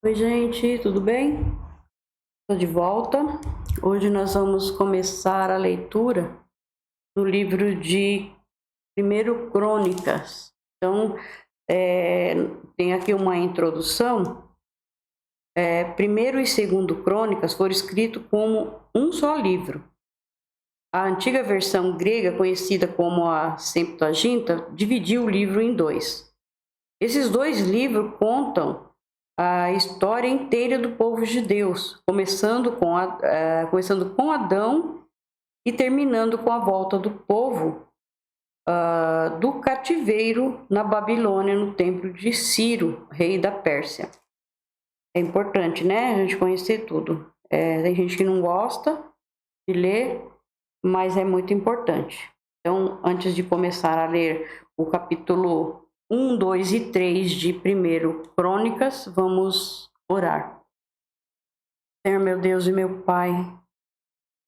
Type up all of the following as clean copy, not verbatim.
Oi, gente, tudo bem? Estou de volta. Hoje nós vamos começar a leitura do livro de Primeiro Crônicas. Então, tem aqui uma introdução. Primeiro e Segundo Crônicas foram escritos como um só livro. A antiga versão grega, conhecida como a Septuaginta, dividiu o livro em dois. Esses dois livros contam a história inteira do povo de Deus, começando com Adão e terminando com a volta do povo do cativeiro na Babilônia, no templo de Ciro, rei da Pérsia. É importante, né, a gente conhecer tudo. Tem gente que não gosta de ler, mas é muito importante. Então, antes de começar a ler o capítulo 1, 2 e 3 de Primeiro Crônicas, vamos orar. Senhor, meu Deus e meu Pai,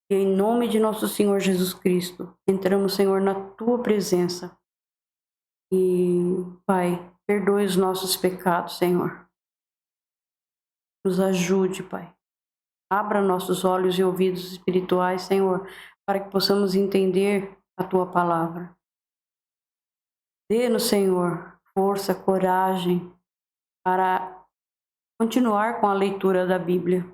e em nome de nosso Senhor Jesus Cristo, entramos, Senhor, na Tua presença. E, Pai, perdoe os nossos pecados, Senhor. Nos ajude, Pai. Abra nossos olhos e ouvidos espirituais, Senhor, para que possamos entender a Tua palavra. Dê-nos, Senhor, força, coragem para continuar com a leitura da Bíblia.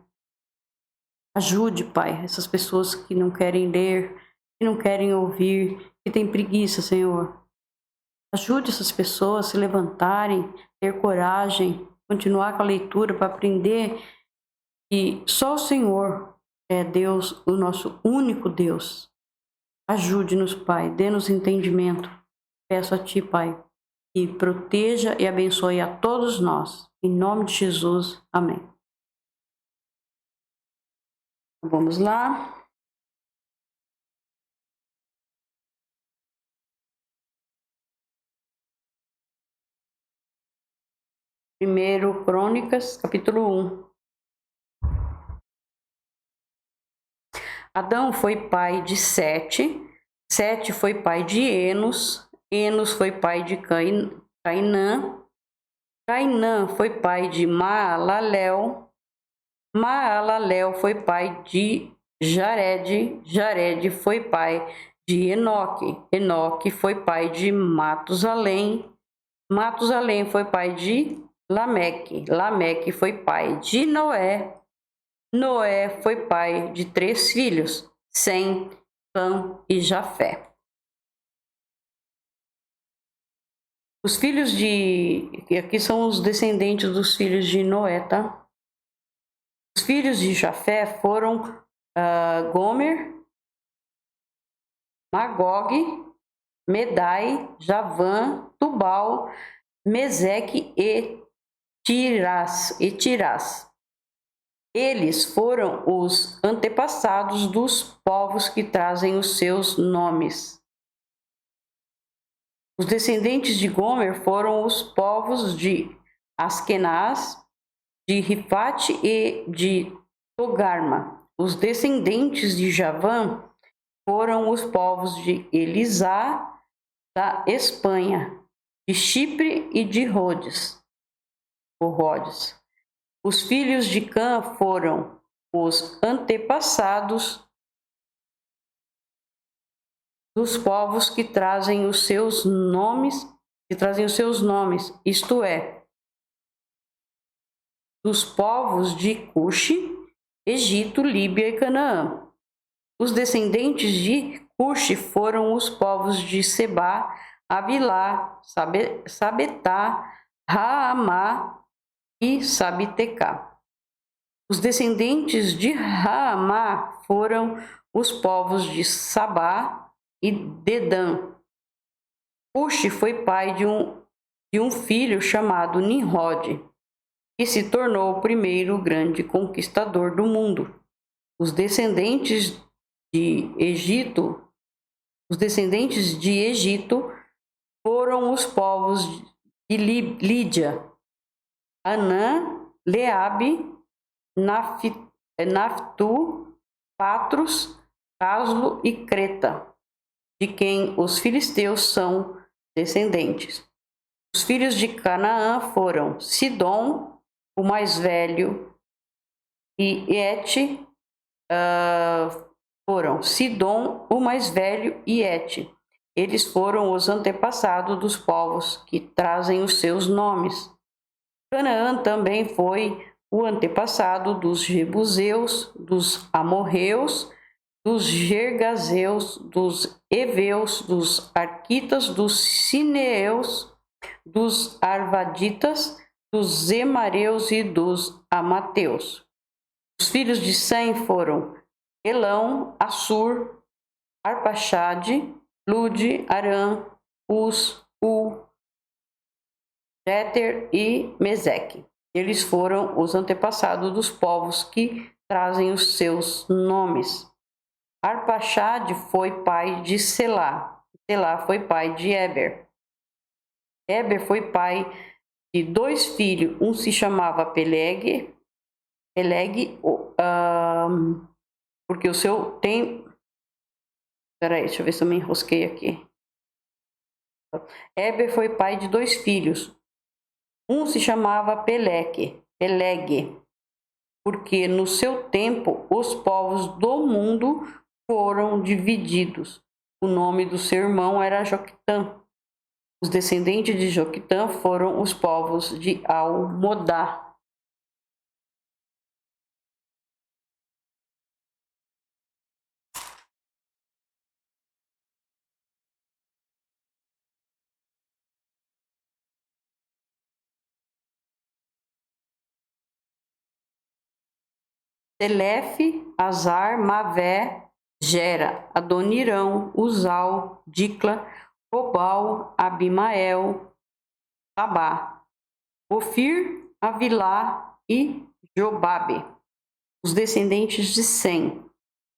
Ajude, Pai, essas pessoas que não querem ler, que não querem ouvir, que têm preguiça, Senhor. Ajude essas pessoas a se levantarem, ter coragem, continuar com a leitura para aprender que só o Senhor é Deus, o nosso único Deus. Ajude-nos, Pai, dê-nos entendimento. Peço a Ti, Pai, que proteja e abençoe a todos nós. Em nome de Jesus, amém. Vamos lá. Primeiro Crônicas, capítulo 1. Adão foi pai de Sete, Sete foi pai de Enos, Enos foi pai de Cainã, Cainã foi pai de Maalalel, Maalalel foi pai de Jared, Jared foi pai de Enoque, Enoque foi pai de Matusalém, Matusalém foi pai de Lameque, Lameque foi pai de Noé, Noé foi pai de 3 filhos, Sem, Cã e Jafé. Os filhos de... Aqui são os descendentes dos filhos de Noé, tá? Os filhos de Jafé foram Gomer, Magog, Medai, Javã, Tubal, Meseque e Tirás. Eles foram os antepassados dos povos que trazem os seus nomes. Os descendentes de Gomer foram os povos de Askenaz, de Rifate e de Togarma. Os descendentes de Javã foram os povos de Elisá, da Espanha, de Chipre e de Rhodes. Os filhos de Cã foram os antepassados dos povos que trazem os seus nomes, isto é, dos povos de Cuxi, Egito, Líbia e Canaã. Os descendentes de Cuxi foram os povos de Sebá, Avilá, Sabetá, Raamá e Sabitecá. Os descendentes de Raamá foram os povos de Sabá e Dedã. Cuxi foi pai de um filho chamado Nimrod, que se tornou o primeiro grande conquistador do mundo. Os descendentes de Egito foram os povos de Lídia, Anã, Leabe, Naftu, Patros, Caslo e Creta, de quem os filisteus são descendentes. Os filhos de Canaã foram Sidom, o mais velho, e Et foram Sidom, o mais velho, e Et. Eles foram os antepassados dos povos que trazem os seus nomes. Canaã também foi o antepassado dos Jebuseus, dos Amorreus, dos Gergazeus, dos Eveus, dos Arquitas, dos Cineeus, dos Arvaditas, dos Zemareus e dos Amateus. Os filhos de Sem foram Elão, Assur, Arpaxade, Lude, Arã, Uz, Jeter e Meseque. Eles foram os antepassados dos povos que trazem os seus nomes. Arpaxade foi pai de Selá. Selá foi pai de Eber. Eber foi pai de 2 filhos. Um se chamava Peleg, porque o seu tem... Peraí, deixa eu ver se eu me enrosquei aqui. Eber foi pai de 2 filhos. Um se chamava Peleg, porque no seu tempo os povos do mundo foram divididos. O nome do seu irmão era Joquitã. Os descendentes de Joquitã foram os povos de Almodá. Telefe, Azar, Mavé, Gera, Adonirão, Uzal, Dicla, Obal, Abimael, Sabá, Ofir, Avilá e Jobabe. Os descendentes de Sem.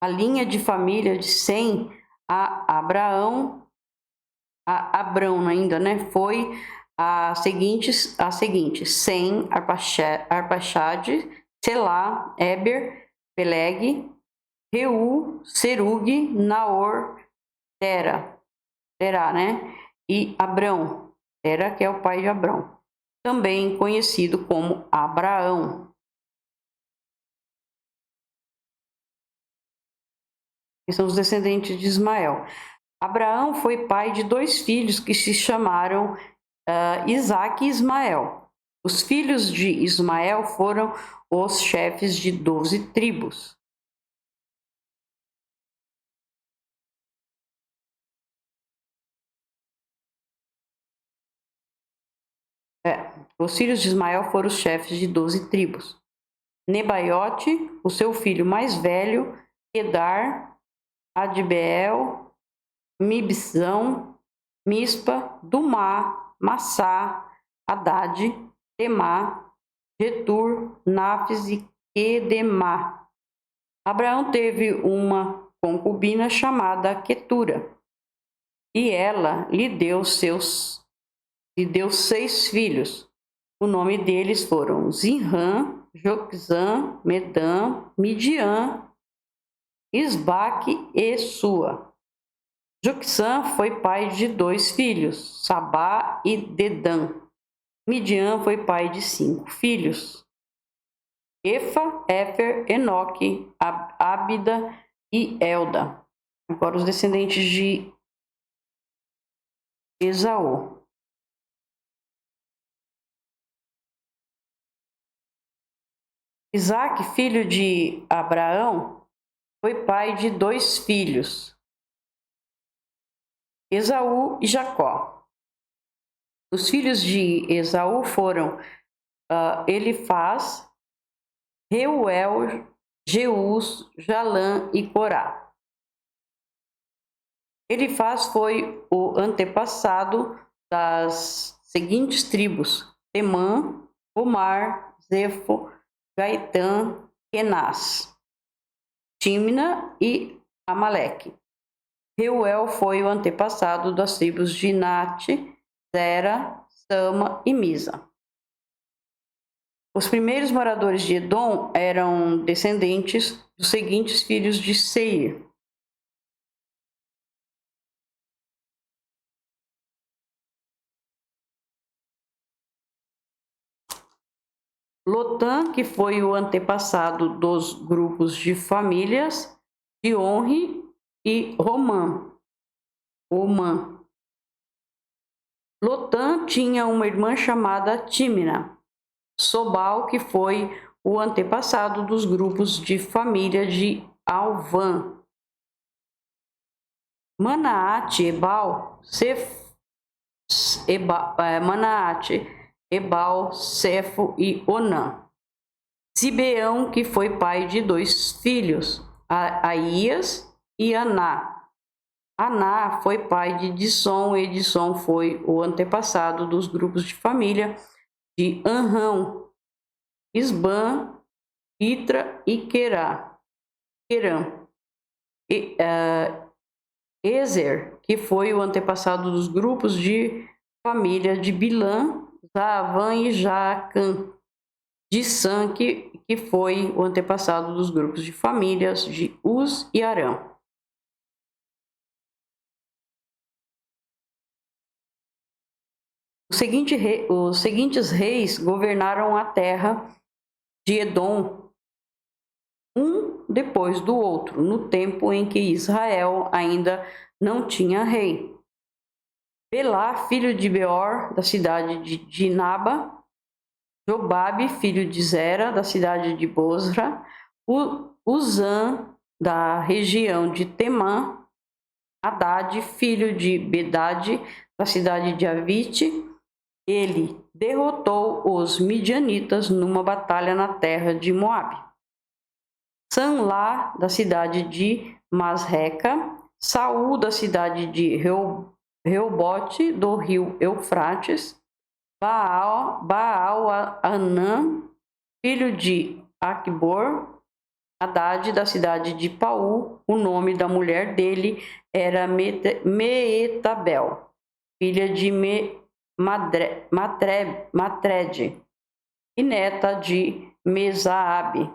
A linha de família de Sem a Abrão ainda, né? Foi a seguinte: Sem, Arpaxade, Selá, Eber, Peleg, Reu, Serug, Naor, Terá, né? E Abrão, Tera, que é o pai de Abrão, também conhecido como Abraão. Que são os descendentes de Ismael. Abraão foi pai de 2 filhos que se chamaram Isaque e Ismael. Os filhos de Ismael foram os chefes de 12 tribos. Os filhos de Ismael foram os chefes de 12 tribos. Nebaiote, o seu filho mais velho, Kedar, Adbeel, Mibzão, Mispa, Dumá, Massá, Haddad, Temá, Getur, Nafis e Quedemá. Abraão teve uma concubina chamada Quetura, e ela lhe deu 6 filhos. O nome deles foram Zinrã, Joquizã, Medã, Midian, Isbaque e Sua. Joquizã foi pai de 2 filhos, Sabá e Dedã. Midian foi pai de 5 filhos, Efa, Éfer, Enoque, Ábida e Elda. Agora os descendentes de Esaú. Isaque, filho de Abraão, foi pai de 2 filhos, Esaú e Jacó. Os filhos de Esaú foram Elifaz, Reuel, Jeus, Jalã e Corá. Elifaz foi o antepassado das seguintes tribos: Temã, Omar, Zefo, Gaitã, Kenaz, Tímna e Amaleque. Reuel foi o antepassado das tribos de Nate, Zera, Sama e Misa. Os primeiros moradores de Edom eram descendentes dos seguintes filhos de Seir: Lotã, que foi o antepassado dos grupos de famílias de Onri e Romã. Lotã tinha uma irmã chamada Tímina. Sobal, que foi o antepassado dos grupos de família de Alvã. Manaate, Ebal, Sefo e Onã. Zibeão, que foi pai de 2 filhos, Aías e Aná. Aná foi pai de Dissom, e Dissom foi o antepassado dos grupos de família de Anrão, Isbã, Itra e Querã. Ezer, que foi o antepassado dos grupos de família de Bilã, Zaavã e Jaacã. De Sam, que foi o antepassado dos grupos de famílias de Uz e Arã. Os seguintes reis governaram a terra de Edom, um depois do outro, no tempo em que Israel ainda não tinha rei. Belá, filho de Beor, da cidade de Dinaba. Jobabe, filho de Zera, da cidade de Bosra. Uzã, da região de Temã. Haddad, filho de Bedade, da cidade de Avite. Ele derrotou os midianitas numa batalha na terra de Moabe. Sanlá, da cidade de Masreca. Saul, da cidade de Reobote, do rio Eufrates. Baal-Anã, filho de Acbor. Haddad, da cidade de Paú. O nome da mulher dele era Meetabel, filha de Matred e neta de Mesaabe.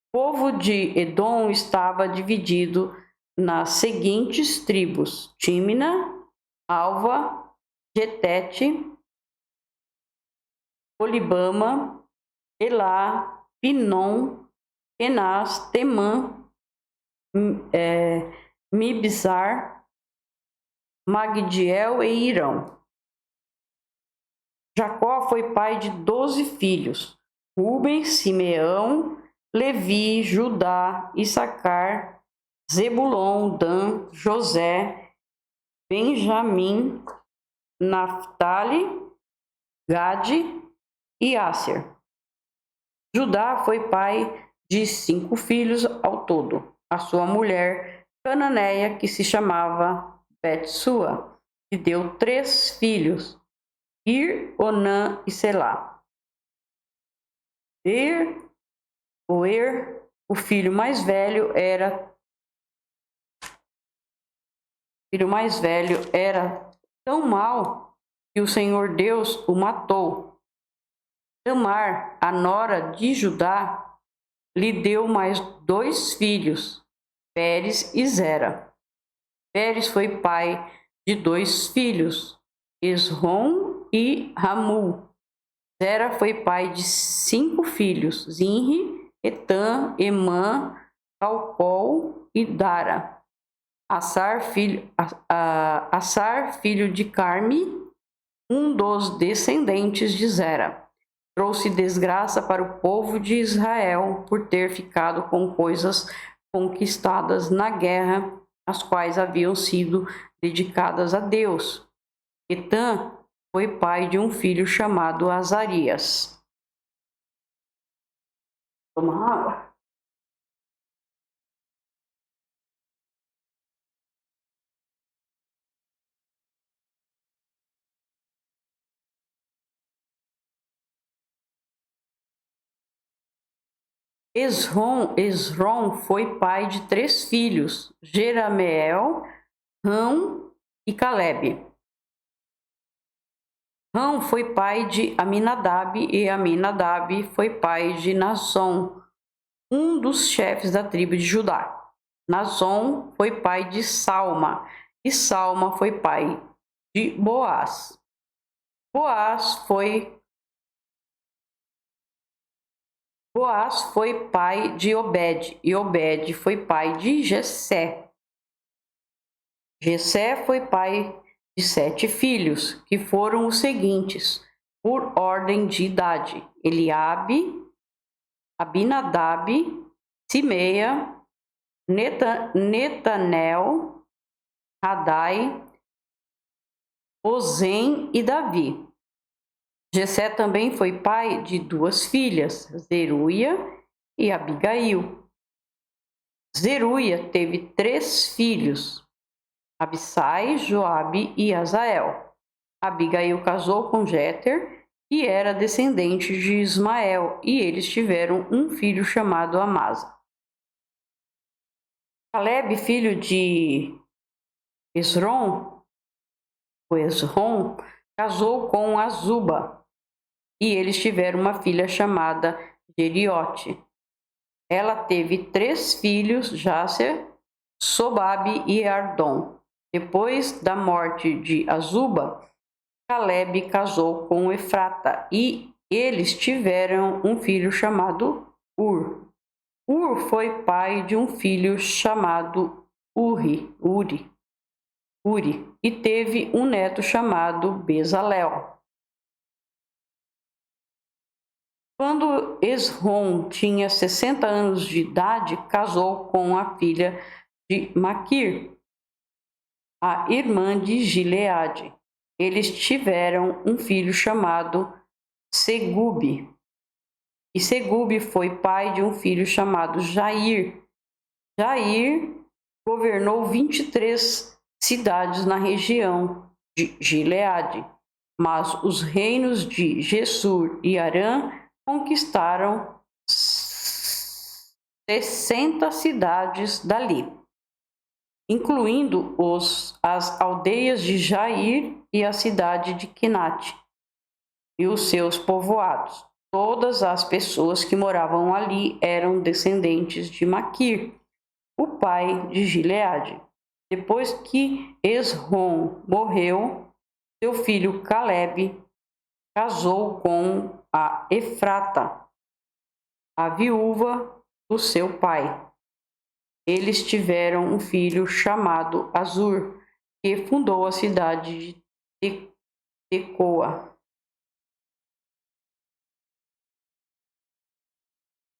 O povo de Edom estava dividido nas seguintes tribos: Tímina, Alva, Getete, Olibama, Elá, Pinom, Kenaz, Temã, Mibzar, Magdiel e Irão. Jacó foi pai de 12 filhos: Ruben, Simeão, Levi, Judá, Issacar, Zebulon, Dan, José, Benjamim, Naftali, Gade e Asser. Judá foi pai de 5 filhos ao todo. A sua mulher cananeia, que se chamava Betsua, lhe deu 3 filhos: Ir, Onã e Selá. O filho mais velho era tão mau que o Senhor Deus o matou. Tamar, a nora de Judá, lhe deu mais 2 filhos, Pérez e Zera. Pérez foi pai de 2 filhos, Esrom e Ramul. Zera foi pai de 5 filhos, Zinri, Etan, Emã, Calcol e Dara. Assar, filho de Carmi, um dos descendentes de Zera. Trouxe desgraça para o povo de Israel por ter ficado com coisas conquistadas na guerra, as quais haviam sido dedicadas a Deus. Etan foi pai de um filho chamado Azarias. Toma água. Esrom foi pai de 3 filhos, Jerameel, Rão e Calebe. Rão foi pai de Aminadab e Aminadab foi pai de Nasson, um dos chefes da tribo de Judá. Nasson foi pai de Salma e Salma foi pai de Boaz. Boaz foi Boaz foi pai de Obed, e Obed foi pai de Jessé. Jessé foi pai de 7 filhos, que foram os seguintes, por ordem de idade: Eliabe, Abinadab, Simeia, Netanel, Radai, Ozem e Davi. Jessé também foi pai de 2 filhas, Zeruia e Abigail. Zeruia teve 3 filhos, Abissai, Joabe e Azael. Abigail casou com Jéter, que era descendente de Ismael, e eles tiveram um filho chamado Amasa. Caleb, filho de Esrom, casou com Azuba, e eles tiveram uma filha chamada Jeriote. Ela teve 3 filhos, Jácer, Sobabe e Ardom. Depois da morte de Azuba, Caleb casou com Efrata, e eles tiveram um filho chamado Ur. Ur foi pai de um filho chamado Uri, e teve um neto chamado Bezalel. Quando Esrom tinha 60 anos de idade, casou com a filha de Maquir, a irmã de Gileade. Eles tiveram um filho chamado Segube. E Segube foi pai de um filho chamado Jair. Jair governou 23 cidades na região de Gileade, mas os reinos de Gessur e Arã conquistaram 60 cidades dali, incluindo as aldeias de Jair e a cidade de Quinate e os seus povoados. Todas as pessoas que moravam ali eram descendentes de Maquir, o pai de Gileade. Depois que Esrom morreu, seu filho Caleb casou com a Efrata, a viúva do seu pai. Eles tiveram um filho chamado Azur, que fundou a cidade de Tecoa.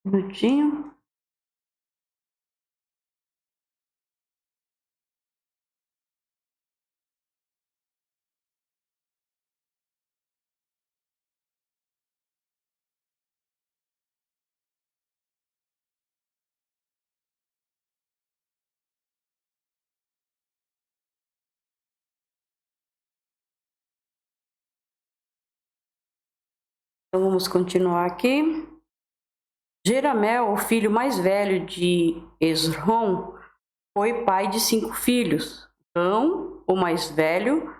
Um minutinho. Então vamos continuar aqui. Jeramel, o filho mais velho de Esrom, foi pai de 5 filhos. Rão, o mais velho,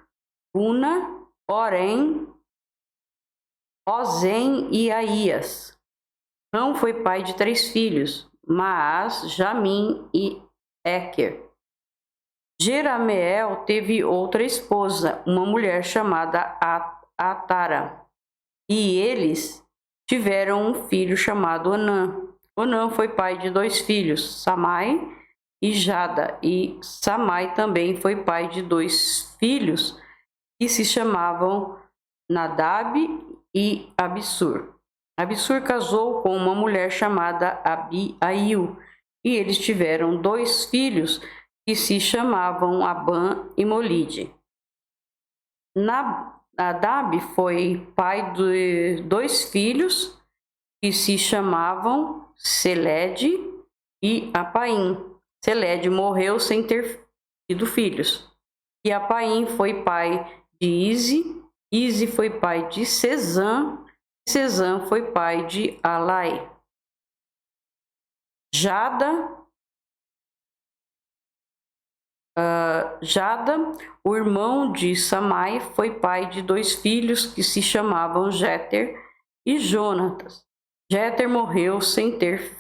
Una, Orem, Ozem e Aías. Rão foi pai de 3 filhos, Maás, Jamim e Eker. Jerameel teve outra esposa, uma mulher chamada Atara, e eles tiveram um filho chamado Onã. Onã foi pai de 2 filhos, Samai e Jada, e Samai também foi pai de 2 filhos que se chamavam Nadab e Abissur. Abissur casou com uma mulher chamada Abiail, e eles tiveram 2 filhos que se chamavam Abã e Molide. Nadab foi pai de 2 filhos que se chamavam Seled e Apaim. Seled morreu sem ter tido filhos. E Apaim foi pai de Ize, Ize foi pai de Cesã, e Cesã foi pai de Alai. Jada, o irmão de Samai, foi pai de 2 filhos que se chamavam Jéter e Jonatas. Jéter morreu sem ter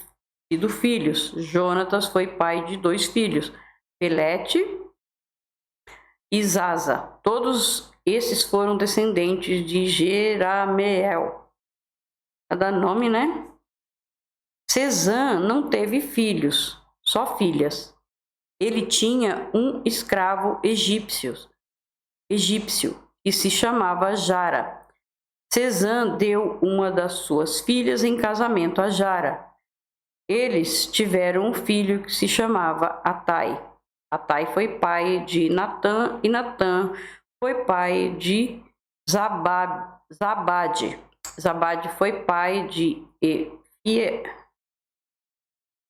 tido filhos. Jonatas foi pai de 2 filhos, Pelete e Zaza. Todos esses foram descendentes de Jerameel. Cada nome, né? Cesã não teve filhos, só filhas. Ele tinha um escravo egípcio que se chamava Jara. Cesã deu uma das suas filhas em casamento a Jara. Eles tiveram um filho que se chamava Atai. Atai foi pai de Natã e Natã foi pai de Zabade. Zabade foi pai de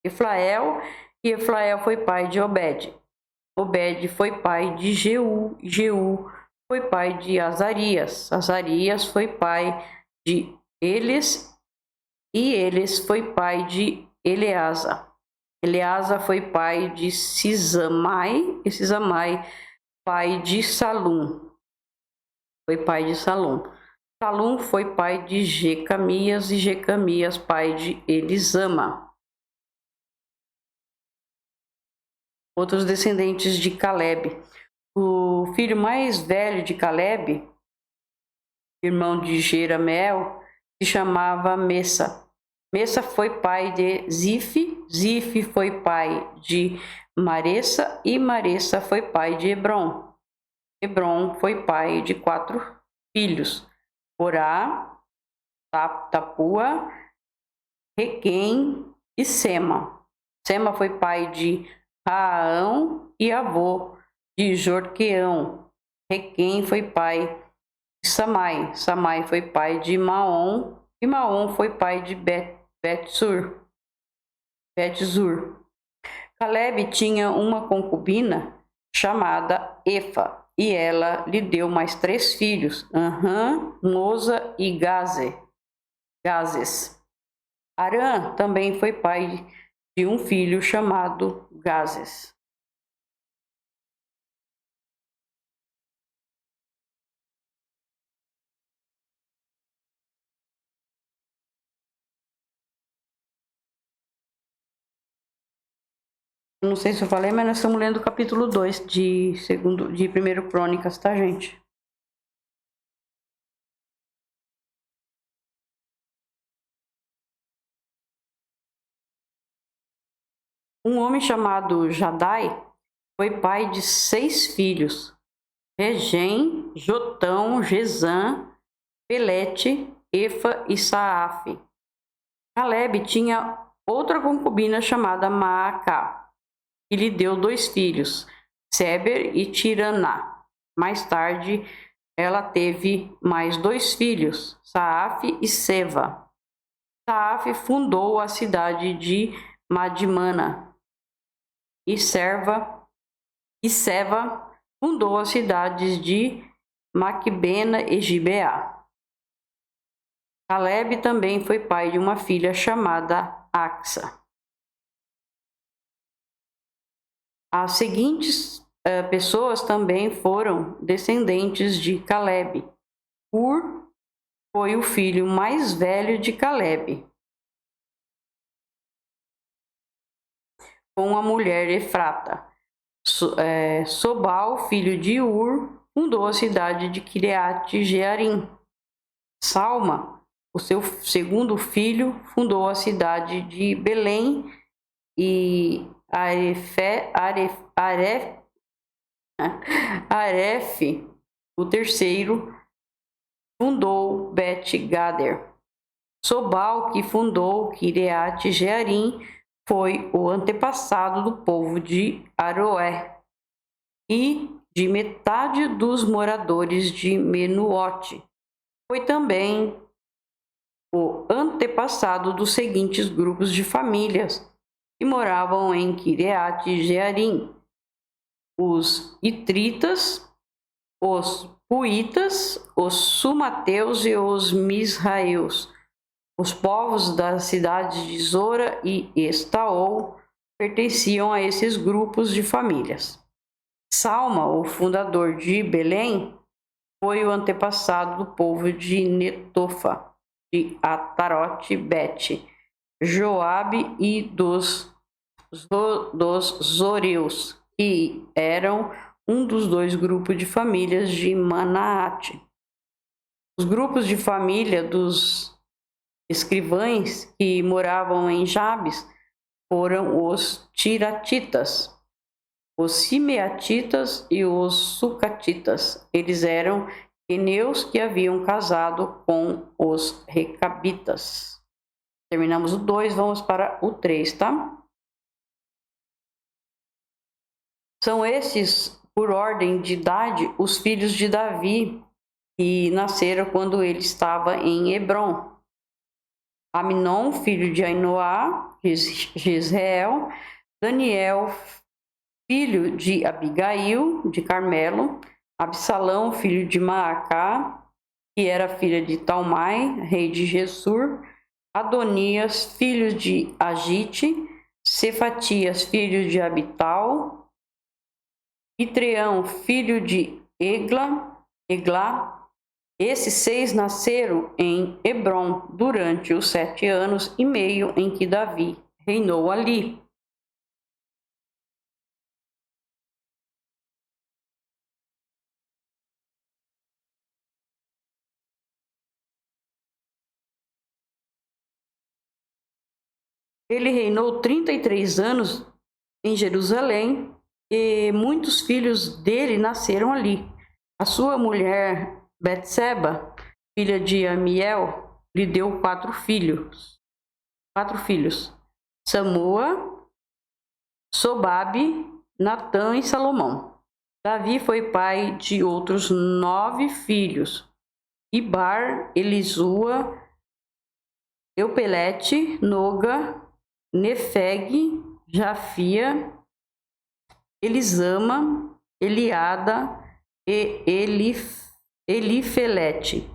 Eflael e Eflael foi pai de Obed. Obed foi pai de Jeú. Jeú foi pai de Azarias. Azarias foi pai de Eles e Eles foi pai de Eleasa. Eleasa foi pai de Sisamai e Sisamai pai de Salum. Foi pai de Salum. Salum foi pai de Jecamias e Jecamias pai de Elisama. Outros descendentes de Caleb. O filho mais velho de Caleb, irmão de Jerameel, se chamava Messa. Messa foi pai de Zif, Zif foi pai de Maressa e Maressa foi pai de Hebron. Hebron foi pai de 4 filhos, Corá, Tapua, Requem e Sema. Sema foi pai de Raão e avô de Jorqueão. Requem foi pai de Samai. Samai foi pai de Maom e Maom foi pai de Betzur. Caleb tinha uma concubina chamada Efa e ela lhe deu mais 3 filhos, Moza e Gazes. Arã também foi pai de um filho chamado Gazes. Não sei se eu falei, mas nós estamos lendo o capítulo 2 de 1 Crônicas, tá, gente? Um homem chamado Jadai foi pai de 6 filhos, Regem, Jotão, Gesã, Pelete, Efa e Saafe. Caleb tinha outra concubina chamada Maacá, que lhe deu 2 filhos, Seber e Tiraná. Mais tarde, ela teve mais 2 filhos, Saafe e Seva. Saafe fundou a cidade de Madimana e Seva fundou as cidades de Macbena e Gibeá. Caleb também foi pai de uma filha chamada Axa. As seguintes pessoas também foram descendentes de Caleb. Ur foi o filho mais velho de Caleb, com a mulher Efrata. Sobal, filho de Ur, fundou a cidade de Kiriat Jearim. Salma, o seu segundo filho, fundou a cidade de Belém e Aref, o terceiro, fundou Bet-Gader. Sobal, que fundou Kiriat Jearim, foi o antepassado do povo de Aroé e de metade dos moradores de Menuote. Foi também o antepassado dos seguintes grupos de famílias que moravam em Kiriat Jearim: os Itritas, os Puitas, os Sumateus e os Misraeus. Os povos das cidades de Zora e Estaol pertenciam a esses grupos de famílias. Salma, o fundador de Belém, foi o antepassado do povo de Netofa, de Atarote, Bet, Joabe e dos Zoreus, que eram um dos 2 grupos de famílias de Manaate. Os grupos de família dos escrivães que moravam em Jabes foram os tiratitas, os simeatitas e os sucatitas. Eles eram queneus que haviam casado com os recabitas. Terminamos o 2, vamos para o 3, tá? São esses, por ordem de idade, os filhos de Davi, que nasceram quando ele estava em Hebrom. Aminon, filho de Ainoá, Jezreel, Daniel, filho de Abigail, de Carmelo, Absalão, filho de Maacá, que era filha de Talmai, rei de Gessur, Adonias, filho de Agite, Cefatias, filho de Abital, Itreão, filho de Eglá. Esses 6 nasceram em Hebrom durante os 7 anos e meio em que Davi reinou ali. Ele reinou 33 anos em Jerusalém e muitos filhos dele nasceram ali. A sua mulher Betseba, filha de Amiel, lhe deu 4 filhos. Samua, Sobabe, Natã e Salomão. Davi foi pai de outros 9 filhos: Ibar, Elisua, Eupelete, Noga, Nefeg, Jafia, Elisama, Eliada e Elifelete.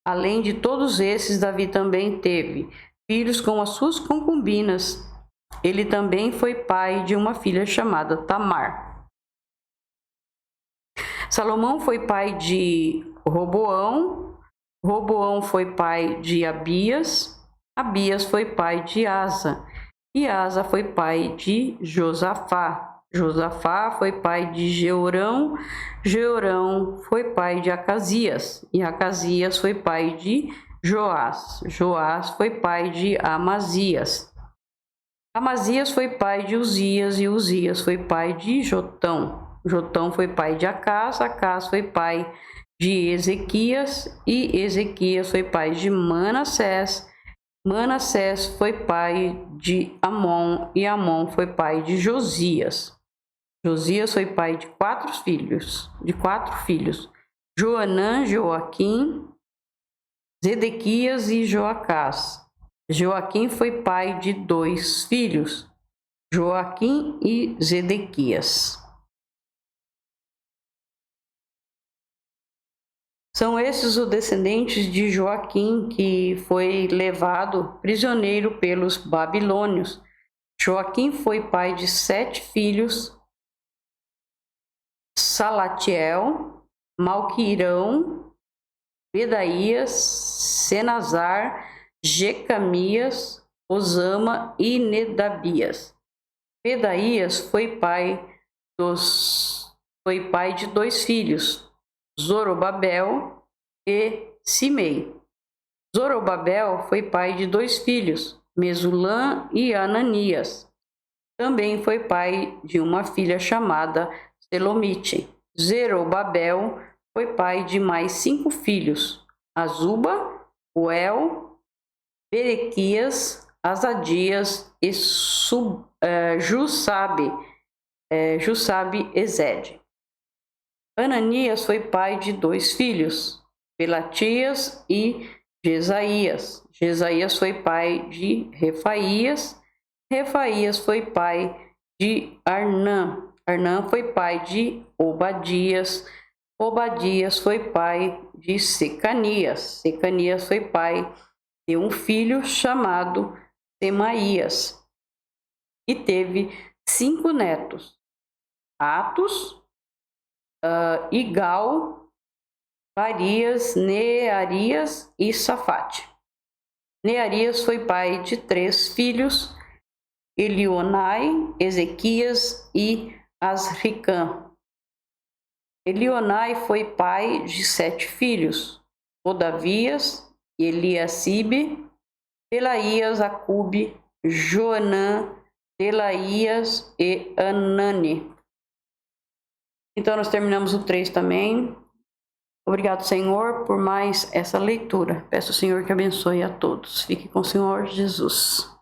Além de todos esses, Davi também teve filhos com as suas concubinas. Ele também foi pai de uma filha chamada Tamar. Salomão foi pai de Roboão. Roboão foi pai de Abias. Abias foi pai de Asa. E Asa foi pai de Josafá. Josafá foi pai de Jeorão. Jeorão foi pai de Acasias. E Acasias foi pai de Joás. Joás foi pai de Amazias. Amazias foi pai de Uzias. E Uzias foi pai de Jotão. Jotão foi pai de Acás. Acás foi pai de Ezequias. E Ezequias foi pai de Manassés. Manassés foi pai de Amon, e Amon foi pai de Josias. Josias foi pai de 4 filhos, Joanã, Joaquim, Zedequias e Joacás. Joaquim foi pai de 2 filhos, Joaquim e Zedequias. São esses os descendentes de Joaquim, que foi levado prisioneiro pelos babilônios. Joaquim foi pai de 7 filhos: Salatiel, Malquirão, Bedaías, Senazar, Jecamias, Osama e Nedabias. Bedaías foi pai de 2 filhos, Zorobabel e Simei. Zorobabel foi pai de 2 filhos, Mesulã e Ananias. Também foi pai de uma filha chamada Selomite. Zerobabel foi pai de mais 5 filhos, Azuba, Uel, Berequias, Azadias e Jusabe-Ezed. Ananias foi pai de 2 filhos, Pelatias e Jesaías. Jesaías foi pai de Refaías. Refaías foi pai de Arnã. Arnã foi pai de Obadias. Obadias foi pai de Secanias. Secanias foi pai de um filho chamado Semaías. E teve 5 netos: Atos, Igal, Barias, Nearias e Safate. Nearias foi pai de 3 filhos: Elionai, Ezequias e Asricã. Elionai foi pai de 7 filhos: Odavias, Eliacibe, Delaías, Acube, Joanã, Delaías e Anani. Então, nós terminamos o 3 também. Obrigado, Senhor, por mais essa leitura. Peço ao Senhor que abençoe a todos. Fique com o Senhor Jesus.